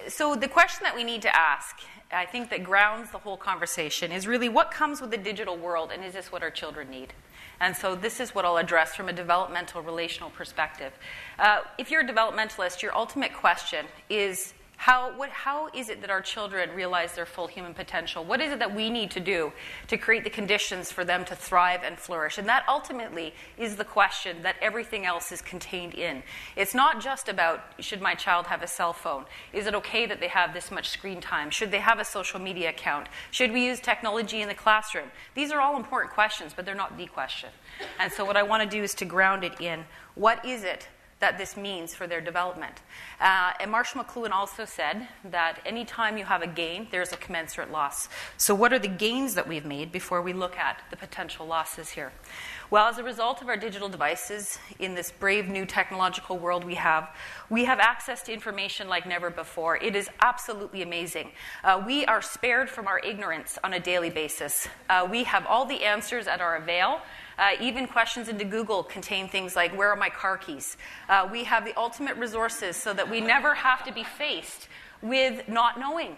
So the question that we need to ask, I think that grounds the whole conversation, is really what comes with the digital world, and is this what our children need? And so this is what I'll address from a developmental relational perspective. If you're a developmentalist, your ultimate question is how is it that our children realize their full human potential? What is it that we need to do to create the conditions for them to thrive and flourish? And that ultimately is the question that everything else is contained in. It's not just about, should my child have a cell phone? Is it okay that they have this much screen time? Should they have a social media account? Should we use technology in the classroom? These are all important questions, but they're not the question. And so what I want to do is to ground it in, what is it that this means for their development. And Marshall McLuhan also said that any time you have a gain, there's a commensurate loss. So what are the gains that we've made before we look at the potential losses here? Well, as a result of our digital devices, in this brave new technological world we have access to information like never before. It is absolutely amazing. We are spared from our ignorance on a daily basis. We have all the answers at our avail. Even questions into Google contain things like, where are my car keys? We have the ultimate resources so that we never have to be faced with not knowing,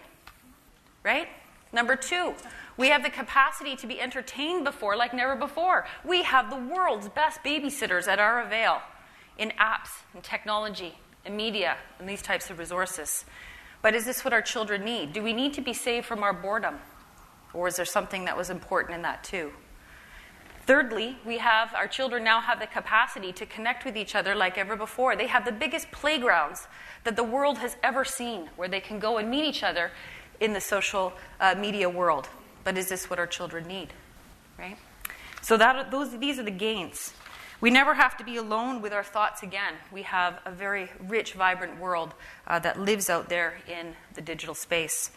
right? Number two, we have the capacity to be entertained like never before. We have the world's best babysitters at our avail in apps and technology and media and these types of resources. But is this what our children need? Do we need to be saved from our boredom? Or is there something that was important in that too? Thirdly, our children now have the capacity to connect with each other like ever before. They have the biggest playgrounds that the world has ever seen, where they can go and meet each other in the social media world. But is this what our children need? Right? So these are the gains. We never have to be alone with our thoughts again. We have a very rich, vibrant world that lives out there in the digital space.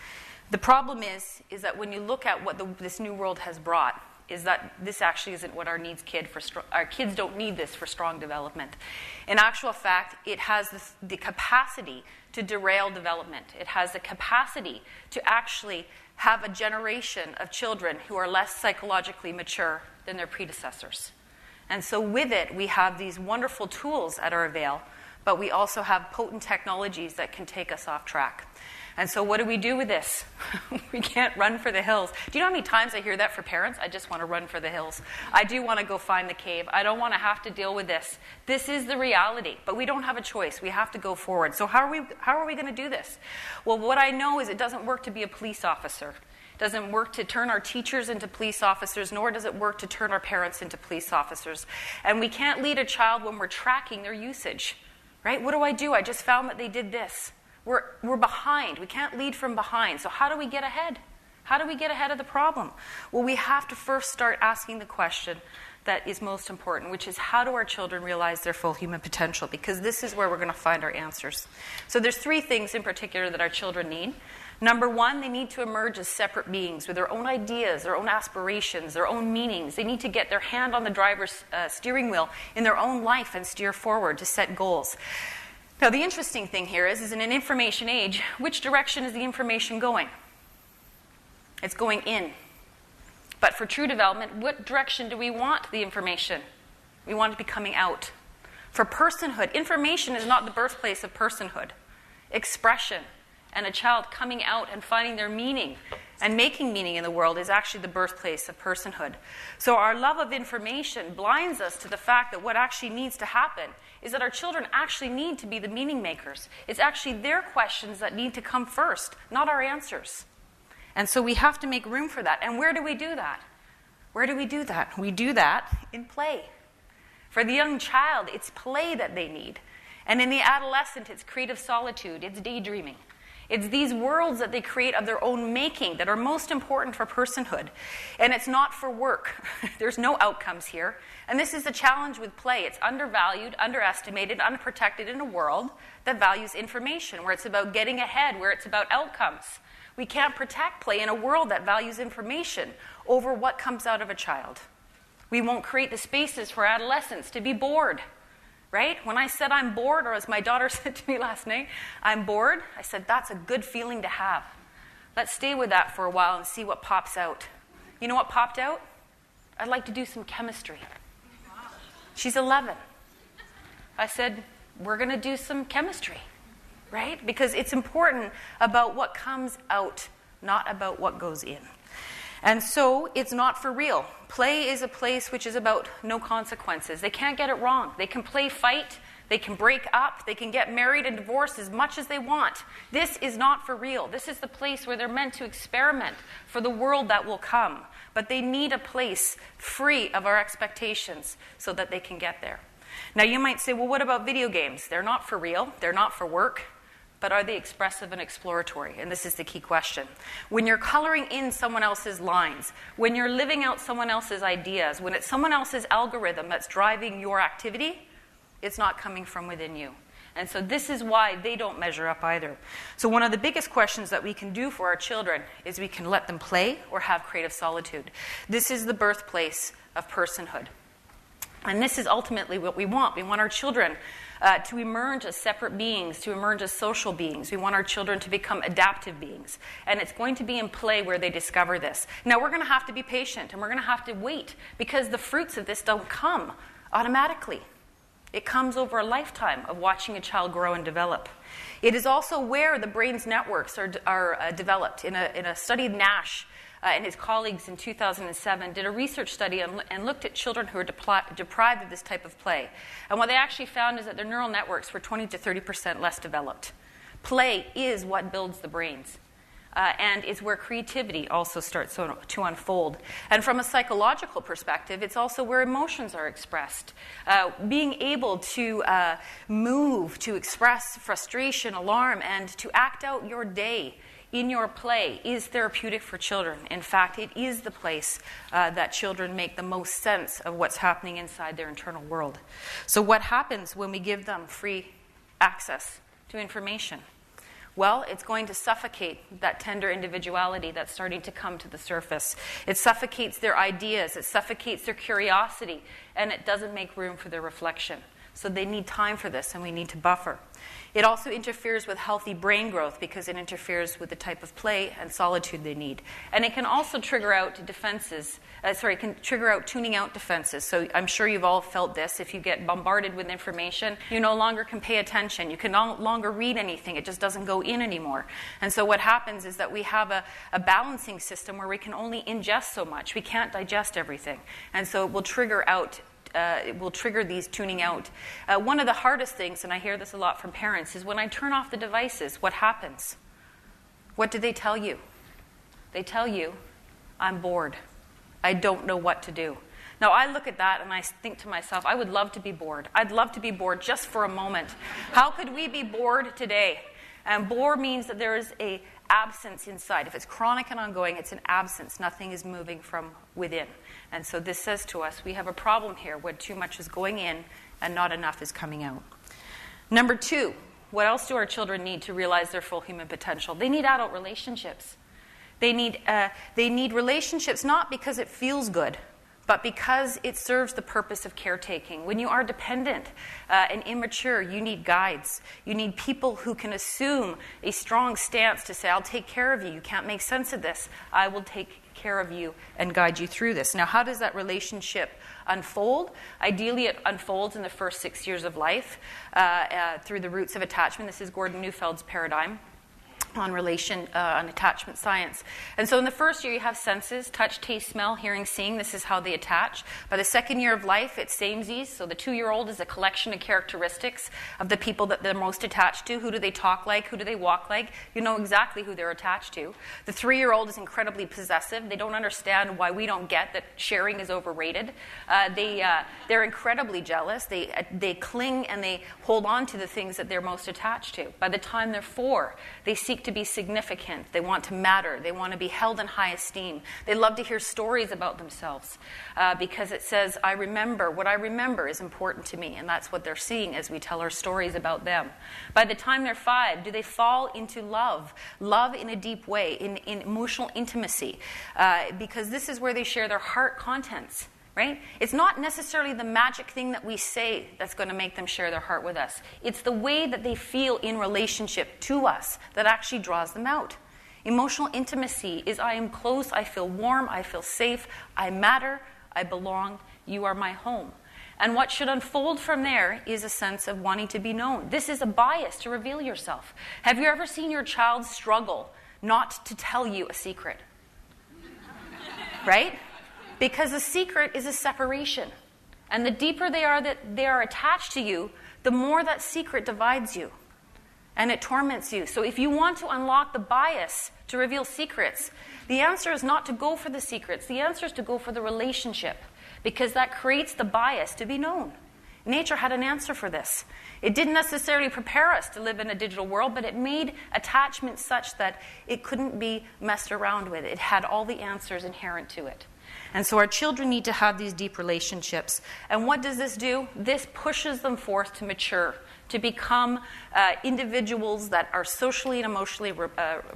The problem is that when you look at what this new world has brought, is that this actually isn't what our kids don't need this for strong development. In actual fact, it has the capacity to derail development. It has the capacity to actually have a generation of children who are less psychologically mature than their predecessors. And so with it, we have these wonderful tools at our avail, but we also have potent technologies that can take us off track. And so what do we do with this? We can't run for the hills. Do you know how many times I hear that for parents? I just want to run for the hills. I do want to go find the cave. I don't want to have to deal with this. This is the reality, but we don't have a choice. We have to go forward. So how are we going to do this? Well, what I know is it doesn't work to be a police officer. It doesn't work to turn our teachers into police officers, nor does it work to turn our parents into police officers. And we can't lead a child when we're tracking their usage, right? What do? I just found that they did this. We're behind. We can't lead from behind. So how do we get ahead? How do we get ahead of the problem? Well, we have to first start asking the question that is most important, which is, how do our children realize their full human potential? Because this is where we're going to find our answers. So there's three things in particular that our children need. Number one, they need to emerge as separate beings with their own ideas, their own aspirations, their own meanings. They need to get their hand on the driver's steering wheel in their own life and steer forward to set goals. Now, the interesting thing here is in an information age, which direction is the information going? It's going in. But for true development, what direction do we want the information? We want it to be coming out. For personhood, information is not the birthplace of personhood. Expression and a child coming out and finding their meaning and making meaning in the world is actually the birthplace of personhood. So our love of information blinds us to the fact that what actually needs to happen is that our children actually need to be the meaning makers. It's actually their questions that need to come first, not our answers. And so we have to make room for that. And where do we do that? Where do we do that? We do that in play. For the young child, it's play that they need. And in the adolescent, it's creative solitude, it's daydreaming. It's these worlds that they create of their own making that are most important for personhood. And it's not for work. There's no outcomes here. And this is the challenge with play. It's undervalued, underestimated, unprotected in a world that values information, where it's about getting ahead, where it's about outcomes. We can't protect play in a world that values information over what comes out of a child. We won't create the spaces for adolescents to be bored. Right? When I said I'm bored, or as my daughter said to me last night, I'm bored, I said, that's a good feeling to have. Let's stay with that for a while and see what pops out. You know what popped out? I'd like to do some chemistry. She's 11. I said, we're going to do some chemistry, right? Because it's important about what comes out, not about what goes in. And so it's not for real. Play is a place which is about no consequences. They can't get it wrong. They can play fight. They can break up. They can get married and divorced as much as they want. This is not for real. This is the place where they're meant to experiment for the world that will come. But they need a place free of our expectations so that they can get there. Now you might say, well, what about video games? They're not for real. They're not for work. But are they expressive and exploratory? And this is the key question. When you're coloring in someone else's lines, when you're living out someone else's ideas, when it's someone else's algorithm that's driving your activity, it's not coming from within you. And so this is why they don't measure up either. So one of the biggest questions that we can do for our children is we can let them play or have creative solitude. This is the birthplace of personhood. And this is ultimately what we want. We want our children to emerge as separate beings, to emerge as social beings. We want our children to become adaptive beings. And it's going to be in play where they discover this. Now, we're going to have to be patient, and we're going to have to wait, because the fruits of this don't come automatically. It comes over a lifetime of watching a child grow and develop. It is also where the brain's networks are developed. In a study, Nash and his colleagues in 2007 did a research study and looked at children who were deprived of this type of play. And what they actually found is that their neural networks were 20 to 30% less developed. Play is what builds the brains. And it's where creativity also starts to unfold. And from a psychological perspective, it's also where emotions are expressed. Being able to move, to express frustration, alarm, and to act out your day in your play is therapeutic for children. In fact, it is the place that children make the most sense of what's happening inside their internal world. So what happens when we give them free access to information? Well, it's going to suffocate that tender individuality that's starting to come to the surface. It suffocates their ideas, it suffocates their curiosity, and it doesn't make room for their reflection. So they need time for this, and we need to buffer. It also interferes with healthy brain growth because it interferes with the type of play and solitude they need. And it can also trigger out tuning out defenses. So I'm sure you've all felt this. If you get bombarded with information, you no longer can pay attention. You can no longer read anything. It just doesn't go in anymore. And so what happens is that we have a balancing system where we can only ingest so much. We can't digest everything. And so it will trigger these tuning out. One of the hardest things, and I hear this a lot from parents, is when I turn off the devices, what happens? What do they tell you? They tell you, I'm bored. I don't know what to do. Now, I look at that and I think to myself, I would love to be bored. I'd love to be bored just for a moment. How could we be bored today? And bored means that there is a absence inside. If it's chronic and ongoing, it's an absence. Nothing is moving from within. And so this says to us, we have a problem here where too much is going in and not enough is coming out. Number 2, what else do our children need to realize their full human potential? They need adult relationships. They need relationships not because it feels good, but because it serves the purpose of caretaking. When you are dependent and immature, you need guides. You need people who can assume a strong stance to say, I'll take care of you. You can't make sense of this. I will take care of you and guide you through this. Now, how does that relationship unfold? Ideally, it unfolds in the first 6 years of life through the roots of attachment. This is Gordon Neufeld's paradigm on attachment science. And so in the first year, you have senses: touch, taste, smell, hearing, seeing. This is how they attach. By the second year of life, it's samesies. So the 2-year-old is a collection of characteristics of the people that they're most attached to. Who do they talk like? Who do they walk like? You know exactly who they're attached to. The 3-year-old is incredibly possessive. They don't understand why we don't get that sharing is overrated. They're incredibly jealous. They cling and they hold on to the things that they're most attached to. By the time they're 4, they seek to be significant. They want to matter. They want to be held in high esteem. They love to hear stories about themselves because it says, I remember. What I remember is important to me. And that's what they're seeing as we tell our stories about them. By the time they're 5, do they fall into love? Love in a deep way, in emotional intimacy, because this is where they share their heart contents. Right? It's not necessarily the magic thing that we say that's going to make them share their heart with us. It's the way that they feel in relationship to us that actually draws them out. Emotional intimacy is I am close, I feel warm, I feel safe, I matter, I belong, you are my home. And what should unfold from there is a sense of wanting to be known. This is a bias to reveal yourself. Have you ever seen your child struggle not to tell you a secret? Right? Because a secret is a separation. And the deeper they are that they are attached to you, the more that secret divides you. And it torments you. So if you want to unlock the bias to reveal secrets, the answer is not to go for the secrets. The answer is to go for the relationship. Because that creates the bias to be known. Nature had an answer for this. It didn't necessarily prepare us to live in a digital world, but it made attachment such that it couldn't be messed around with. It had all the answers inherent to it. And so our children need to have these deep relationships. And what does this do? This pushes them forth to mature, to become individuals that are socially and emotionally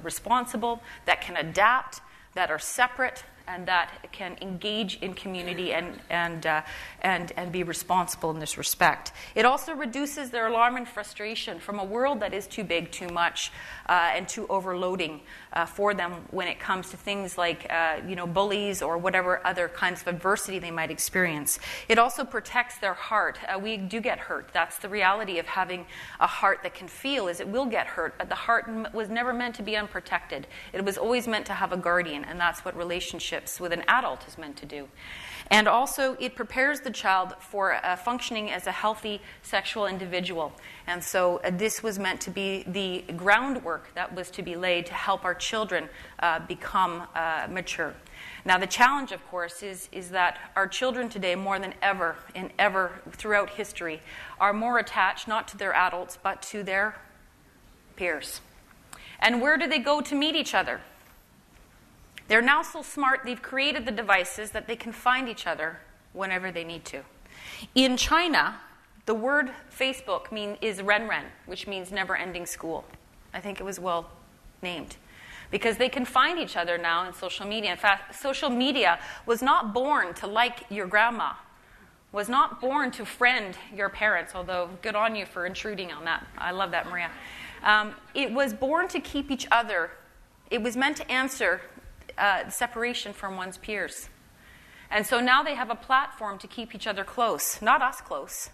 responsible, that can adapt, that are separate, and that can engage in community and be responsible in this respect. It also reduces their alarm and frustration from a world that is too big, too much, and too overloading for them when it comes to things like bullies or whatever other kinds of adversity they might experience. It also protects their heart. We do get hurt. That's the reality of having a heart that can feel, is it will get hurt, but the heart was never meant to be unprotected. It was always meant to have a guardian, and that's what relationships with an adult is meant to do. And also, it prepares the child for functioning as a healthy sexual individual. And so this was meant to be the groundwork that was to be laid to help our children become mature. Now, the challenge, of course, is that our children today, more than ever and ever throughout history, are more attached not to their adults, but to their peers. And where do they go to meet each other? They're now so smart, they've created the devices that they can find each other whenever they need to. In China, the word Facebook is renren, which means never-ending school. I think it was well named. Because they can find each other now in social media. In fact, social media was not born to like your grandma, was not born to friend your parents, although good on you for intruding on that. I love that, Maria. It was born to keep each other. It was meant to answer separation from one's peers. And so now they have a platform to keep each other close. Not us close,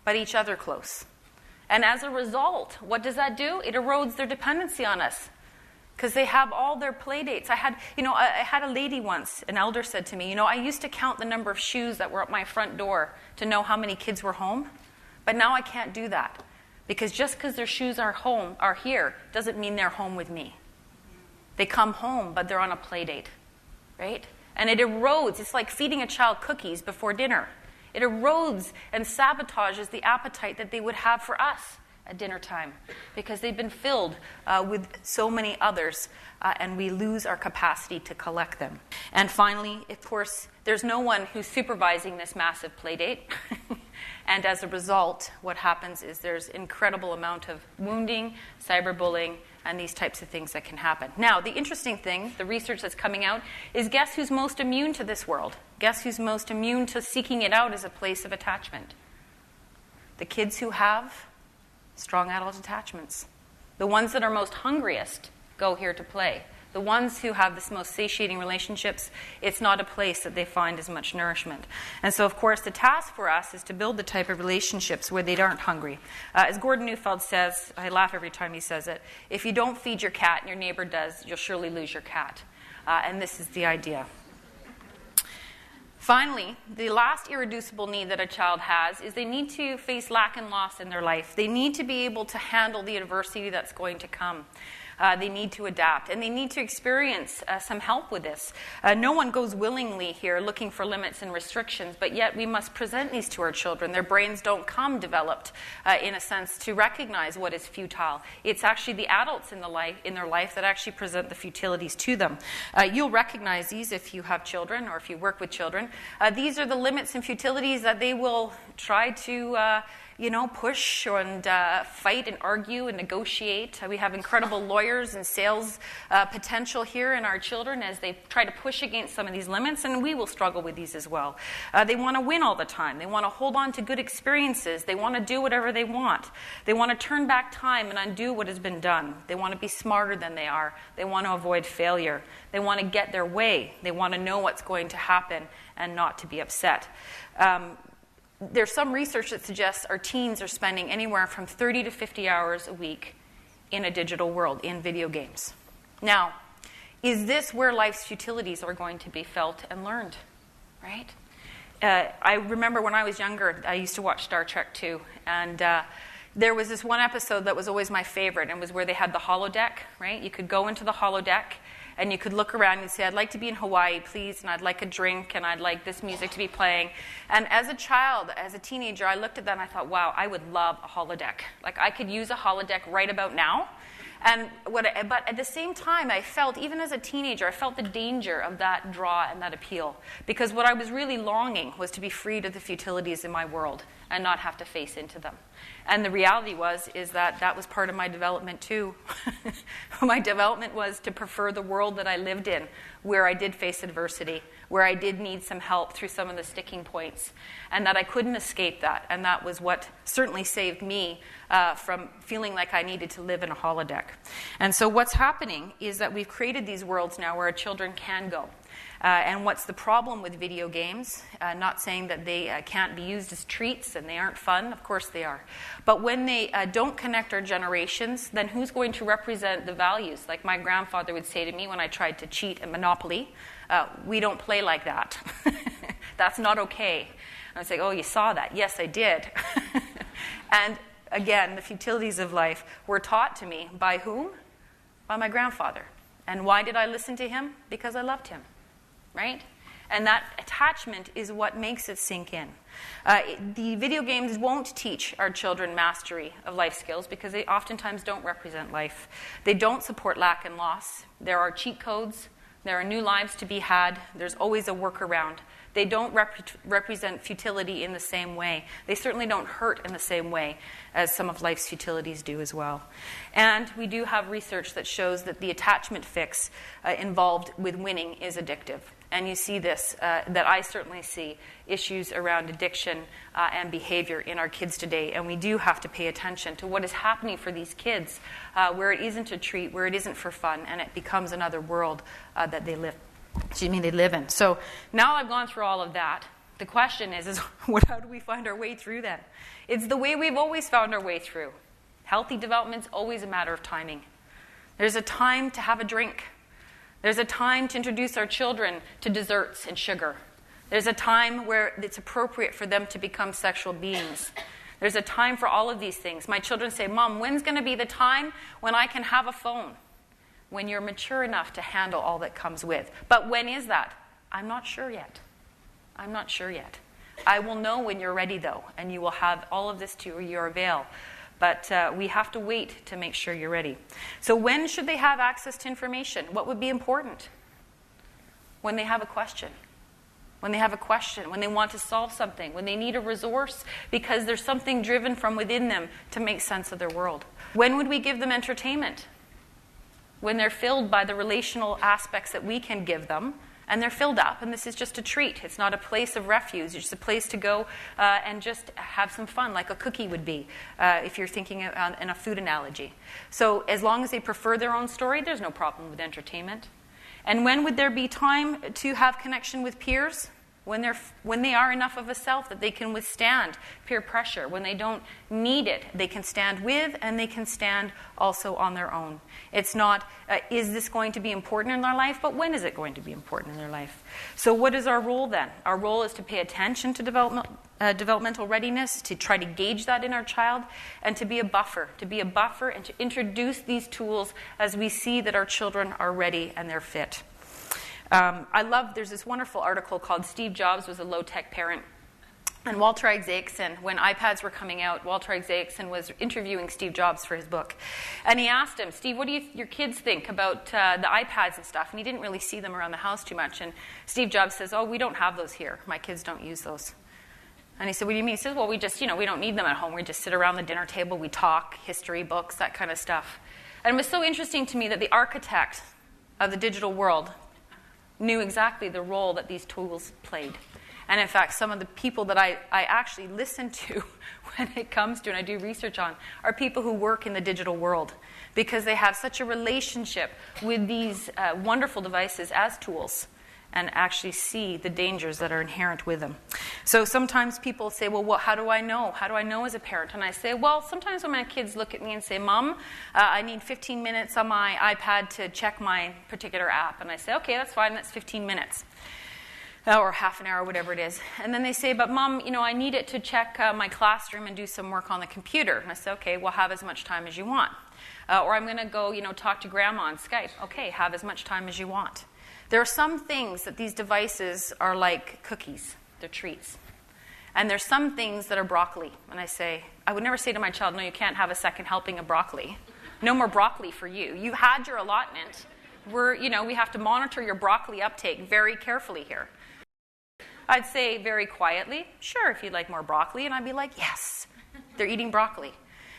but each other close. And as a result, what does that do? It erodes their dependency on us. Because they have all their play dates. I had a lady once, an elder said to me, I used to count the number of shoes that were at my front door to know how many kids were home. But now I can't do that. Because just because their shoes are here, doesn't mean they're home with me. They come home, but they're on a play date, right? And it erodes. It's like feeding a child cookies before dinner. It erodes and sabotages the appetite that they would have for us at dinner time because they've been filled with so many others, and we lose our capacity to collect them. And finally, of course, there's no one who's supervising this massive play date. And as a result, what happens is there's incredible amount of wounding, cyberbullying, and these types of things that can happen. Now, the interesting thing, the research that's coming out, is guess who's most immune to this world? Guess who's most immune to seeking it out as a place of attachment? The kids who have strong adult attachments. The ones that are most hungriest go here to play. The ones who have the most satiating relationships, it's not a place that they find as much nourishment. And so, of course, the task for us is to build the type of relationships where they aren't hungry. As Gordon Neufeld says, I laugh every time he says it, if you don't feed your cat and your neighbor does, you'll surely lose your cat. And this is the idea. Finally, the last irreducible need that a child has is they need to face lack and loss in their life. They need to be able to handle the adversity that's going to come. They need to adapt, and they need to experience some help with this. No one goes willingly here looking for limits and restrictions, but yet we must present these to our children. Their brains don't come developed, in a sense, to recognize what is futile. It's actually the adults in their life that actually present the futilities to them. You'll recognize these if you have children or if you work with children. These are the limits and futilities that they will try to push and fight and argue and negotiate. We have incredible lawyers and sales potential here in our children as they try to push against some of these limits, and we will struggle with these as well. They want to win all the time. They want to hold on to good experiences. They want to do whatever they want. They want to turn back time and undo what has been done. They want to be smarter than they are. They want to avoid failure. They want to get their way. They want to know what's going to happen and not to be upset. there's some research that suggests our teens are spending anywhere from 30 to 50 hours a week in a digital world, in video games. Now, is this where life's futilities are going to be felt and learned? Right? I remember when I was younger, I used to watch Star Trek too, and there was this one episode that was always my favorite, and it was where they had the holodeck, right? You could go into the holodeck, and you could look around and say, I'd like to be in Hawaii, please, and I'd like a drink, and I'd like this music to be playing. And as a child, as a teenager, I looked at that and I thought, wow, I would love a holodeck. Like, I could use a holodeck right about now. But at the same time, I felt, even as a teenager, I felt the danger of that draw and that appeal. Because what I was really longing was to be freed of the futilities in my world and not have to face into them. And the reality is that was part of my development too. My development was to prefer the world that I lived in, where I did face adversity, where I did need some help through some of the sticking points, and that I couldn't escape that. And that was what certainly saved me from feeling like I needed to live in a holodeck. And so what's happening is that we've created these worlds now where our children can go. And what's the problem with video games? Not saying that they can't be used as treats and they aren't fun. Of course they are. But when they don't connect our generations, then who's going to represent the values? Like my grandfather would say to me when I tried to cheat at Monopoly, we don't play like that. That's not okay. And I would say, oh, you saw that. Yes, I did. And again, the futilities of life were taught to me by whom? By my grandfather. And why did I listen to him? Because I loved him. Right? And that attachment is what makes it sink in. The video games won't teach our children mastery of life skills because they oftentimes don't represent life. They don't support lack and loss. There are cheat codes. There are new lives to be had. There's always a workaround. They don't represent futility in the same way. They certainly don't hurt in the same way as some of life's futilities do as well. And we do have research that shows that the attachment fix involved with winning is addictive. And you see this, that I certainly see, issues around addiction and behavior in our kids today. And we do have to pay attention to what is happening for these kids, where it isn't a treat, where it isn't for fun, and it becomes another world that they live in. So now I've gone through all of that. The question is how do we find our way through that? It's the way we've always found our way through. Healthy development's always a matter of timing. There's a time to have a drink. There's a time to introduce our children to desserts and sugar. There's a time where it's appropriate for them to become sexual beings. There's a time for all of these things. My children say, Mom, when's going to be the time when I can have a phone? When you're mature enough to handle all that comes with. But when is that? I'm not sure yet. I will know when you're ready, though, and you will have all of this to your avail. But we have to wait to make sure you're ready. So when should they have access to information? What would be important? When they have a question. When they want to solve something. When they need a resource because there's something driven from within them to make sense of their world. When would we give them entertainment? When they're filled by the relational aspects that we can give them, and they're filled up, and this is just a treat. It's not a place of refuge. It's just a place to go and just have some fun, like a cookie would be, if you're thinking in a food analogy. So as long as they prefer their own story, there's no problem with entertainment. And when would there be time to have connection with peers? When they are enough of a self that they can withstand peer pressure. When they don't need it, they can stand with and they can stand also on their own. It's not, is this going to be important in their life, but when is it going to be important in their life? So what is our role then? Our role is to pay attention to developmental readiness, to try to gauge that in our child, and to be a buffer and to introduce these tools as we see that our children are ready and they're fit. There's this wonderful article called Steve Jobs Was a Low-Tech Parent. And Walter Isaacson, when iPads were coming out, Walter Isaacson was interviewing Steve Jobs for his book. And he asked him, Steve, what do your kids think about the iPads and stuff? And he didn't really see them around the house too much. And Steve Jobs says, we don't have those here. My kids don't use those. And he said, what do you mean? He says, we just, we don't need them at home. We just sit around the dinner table, we talk, history, books, that kind of stuff. And it was so interesting to me that the architect of the digital world knew exactly the role that these tools played. And in fact, some of the people that I actually listen to when it comes to, and I do research on, are people who work in the digital world because they have such a relationship with these wonderful devices as tools and actually see the dangers that are inherent with them. So sometimes people say, well, how do I know? How do I know as a parent? And I say, well, sometimes when my kids look at me and say, Mom, I need 15 minutes on my iPad to check my particular app. And I say, okay, that's fine, that's 15 minutes. Or half an hour, whatever it is. And then they say, but Mom, I need it to check my classroom and do some work on the computer. And I say, okay, well, have as much time as you want. Or I'm going to go, talk to Grandma on Skype. Okay, have as much time as you want. There are some things that these devices are like cookies. They're treats. And there's some things that are broccoli. And I would never say to my child, no, you can't have a second helping of broccoli. No more broccoli for you. You had your allotment. We have to monitor your broccoli uptake very carefully here. I'd say very quietly, sure, if you'd like more broccoli. And I'd be like, yes, they're eating broccoli.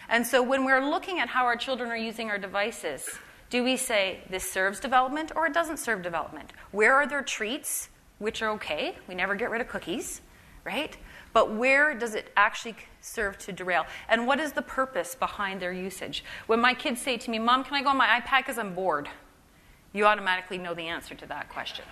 And so when we're looking at how our children are using our devices, do we say this serves development or it doesn't serve development? Where are their treats, which are okay? We never get rid of cookies, right? But where does it actually serve to derail? And what is the purpose behind their usage? When my kids say to me, Mom, can I go on my iPad because I'm bored? You automatically know the answer to that question,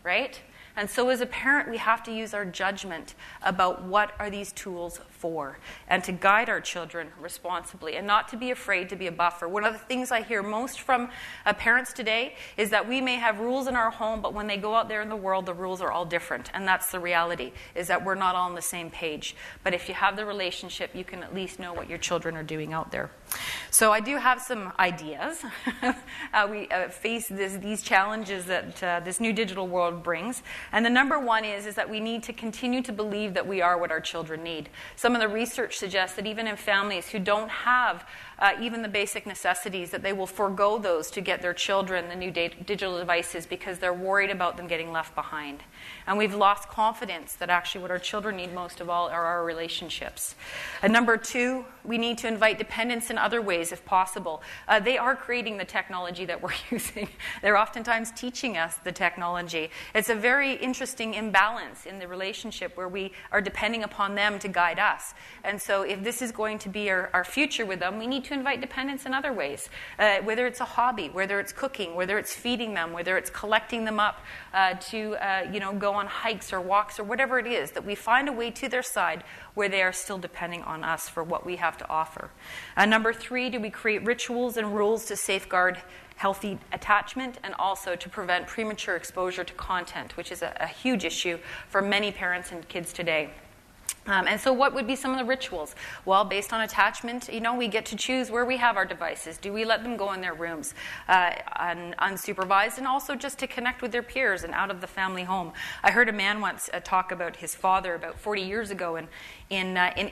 right? And so as a parent, we have to use our judgment about what are these tools for and to guide our children responsibly and not to be afraid to be a buffer. One of the things I hear most from parents today is that we may have rules in our home, but when they go out there in the world, the rules are all different. And that's the reality, is that we're not all on the same page. But if you have the relationship, you can at least know what your children are doing out there. So I do have some ideas. We face these challenges that this new digital world brings. And the number one is that we need to continue to believe that we are what our children need. Some of the research suggests that even in families who don't have even the basic necessities, that they will forego those to get their children the new digital devices because they're worried about them getting left behind. And we've lost confidence that actually what our children need most of all are our relationships. And number two, we need to invite dependence in other ways if possible. They are creating the technology that we're using. They're oftentimes teaching us the technology. It's a very interesting imbalance in the relationship where we are depending upon them to guide us. And so if this is going to be our future with them, we need to invite dependence in other ways. Whether it's a hobby, whether it's cooking, whether it's feeding them, whether it's collecting them up to go on hikes or walks or whatever it is, that we find a way to their side where they are still depending on us for what we have to offer. Number three, do we create rituals and rules to safeguard healthy attachment and also to prevent premature exposure to content, which is a huge issue for many parents and kids today. And so what would be some of the rituals? Well, based on attachment, we get to choose where we have our devices. Do we let them go in their rooms unsupervised, and also just to connect with their peers and out of the family home? I heard a man once talk about his father about 40 years ago in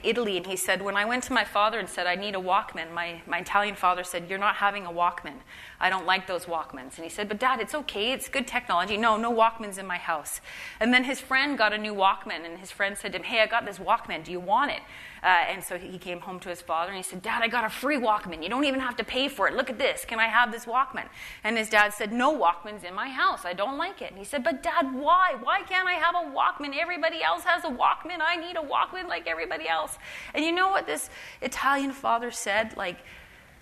Italy, and he said, when I went to my father and said, I need a Walkman, my Italian father said, you're not having a Walkman. I don't like those Walkmans. And he said, but Dad, it's okay. It's good technology. No Walkmans in my house. And then his friend got a new Walkman, and his friend said to him, hey, I got this Walkman. Do you want it? And so he came home to his father, and he said, Dad, I got a free Walkman. You don't even have to pay for it. Look at this. Can I have this Walkman? And his dad said, no Walkmans in my house. I don't like it. And he said, but Dad, why? Why can't I have a Walkman? Everybody else has a Walkman. I need a Walkman like everybody else. And you know what this Italian father said,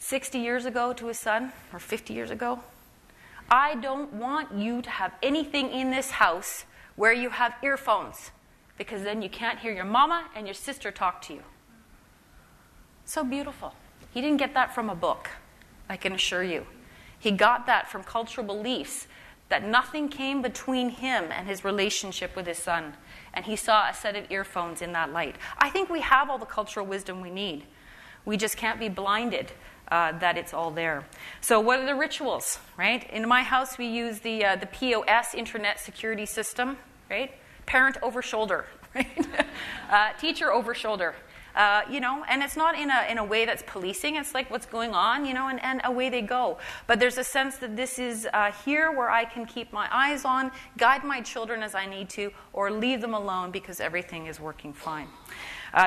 60 years ago to his son, or 50 years ago? I don't want you to have anything in this house where you have earphones, because then you can't hear your mama and your sister talk to you. So beautiful. He didn't get that from a book, I can assure you. He got that from cultural beliefs, that nothing came between him and his relationship with his son. And he saw a set of earphones in that light. I think we have all the cultural wisdom we need. We just can't be blinded that it's all there. So what are the rituals, right? In my house, we use the POS, Internet Security System, right? Parent over shoulder, right? Teacher over shoulder. And it's not in a way that's policing. It's like what's going on, and away they go. But there's a sense that this is here where I can keep my eyes on, guide my children as I need to, or leave them alone because everything is working fine.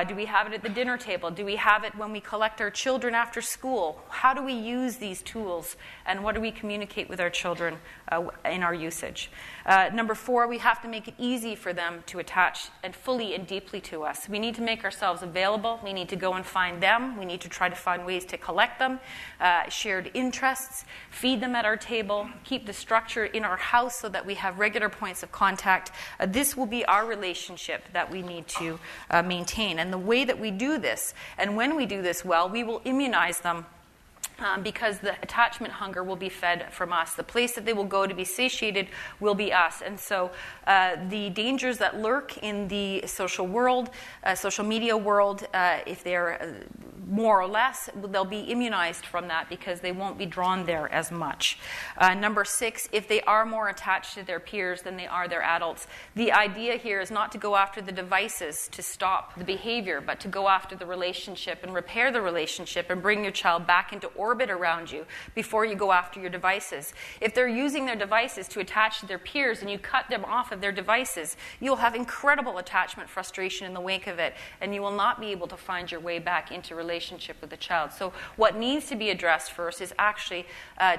Do we have it at the dinner table? Do we have it when we collect our children after school? How do we use these tools? And what do we communicate with our children in our usage? Number 4, we have to make it easy for them to attach and fully and deeply to us. We need to make ourselves available available. We need to go and find them. We need to try to find ways to collect them, shared interests, feed them at our table, keep the structure in our house so that we have regular points of contact. This will be our relationship that we need to maintain. And the way that we do this, and when we do this well, we will immunize them. Because the attachment hunger will be fed from us. The place that they will go to be satiated will be us. And so the dangers that lurk in the social world, social media world, if they're more or less, they'll be immunized from that because they won't be drawn there as much. Number 6, if they are more attached to their peers than they are their adults, the idea here is not to go after the devices to stop the behavior, but to go after the relationship and repair the relationship and bring your child back into orbit around you before you go after your devices. If they're using their devices to attach to their peers and you cut them off of their devices, you'll have incredible attachment frustration in the wake of it, and you will not be able to find your way back into relationship with the child. So what needs to be addressed first is actually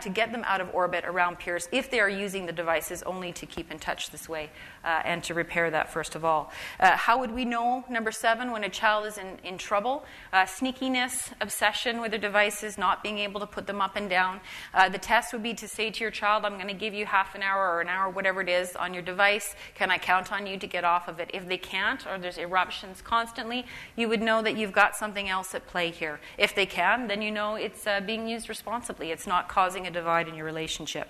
to get them out of orbit around peers if they are using the devices only to keep in touch this way, and to repair that first of all. How would we know, number 7, when a child is in trouble? Sneakiness, obsession with their devices, not being able to put them up and down. The test would be to say to your child, I'm going to give you half an hour or an hour, whatever it is, on your device. Can I count on you to get off of it? If they can't, or there's eruptions constantly, you would know that you've got something else at play here. If they can, then you know it's being used responsibly. It's not causing a divide in your relationship.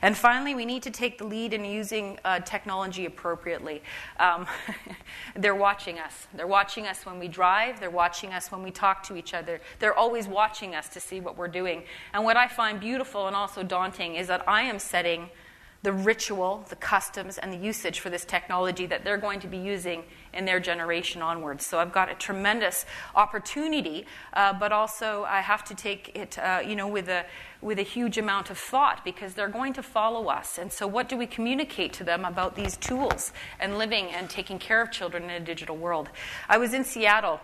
And finally, we need to take the lead in using technology appropriately. They're watching us. They're watching us when we drive. They're watching us when we talk to each other. They're always watching us to see what we're doing. And what I find beautiful and also daunting is that I am setting the ritual, the customs, and the usage for this technology that they're going to be using in their generation onwards. So I've got a tremendous opportunity, but also I have to take it, with a huge amount of thought, because they're going to follow us. And so what do we communicate to them about these tools and living and taking care of children in a digital world? I was in Seattle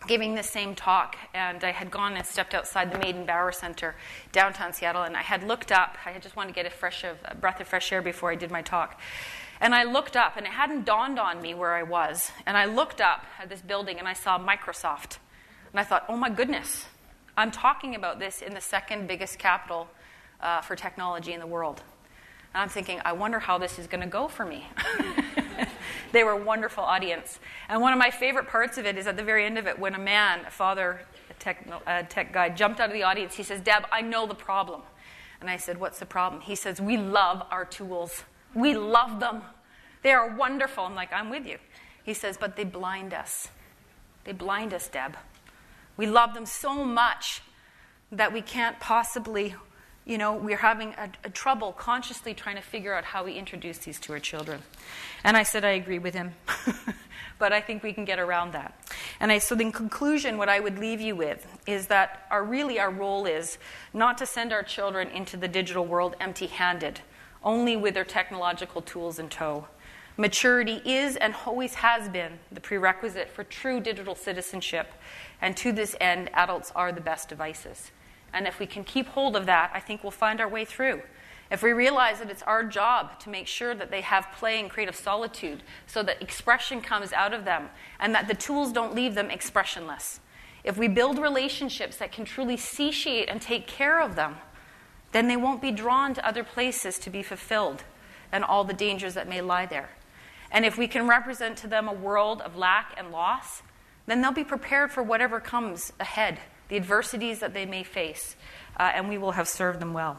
giving the same talk, and I had gone and stepped outside the Maiden Bauer Center, downtown Seattle, and I had looked up. I had just wanted to get a breath of fresh air before I did my talk. And I looked up, and it hadn't dawned on me where I was. And I looked up at this building, and I saw Microsoft. And I thought, oh my goodness, I'm talking about this in the second biggest capital for technology in the world. And I'm thinking, I wonder how this is going to go for me. They were a wonderful audience. And one of my favorite parts of it is at the very end of it, when a father, a tech guy, jumped out of the audience. He says, Deb, I know the problem. And I said, what's the problem? He says, we love our tools. We love them. They are wonderful. I'm like, I'm with you. He says, but they blind us. They blind us, Deb. We love them so much that we can't possibly, we're having a trouble consciously trying to figure out how we introduce these to our children. And I said, I agree with him. But I think we can get around that. And so in conclusion, what I would leave you with is that our role is not to send our children into the digital world empty-handed, only with their technological tools in tow. Maturity is and always has been the prerequisite for true digital citizenship. And to this end, adults are the best devices. And if we can keep hold of that, I think we'll find our way through. If we realize that it's our job to make sure that they have play and creative solitude so that expression comes out of them and that the tools don't leave them expressionless. If we build relationships that can truly satiate and take care of them, then they won't be drawn to other places to be fulfilled and all the dangers that may lie there. And if we can represent to them a world of lack and loss, then they'll be prepared for whatever comes ahead, the adversities that they may face, and we will have served them well.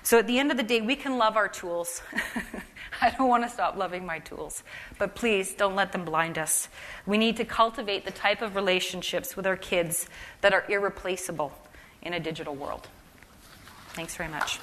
So at the end of the day, we can love our tools. I don't want to stop loving my tools, but please don't let them blind us. We need to cultivate the type of relationships with our kids that are irreplaceable in a digital world. Thanks very much.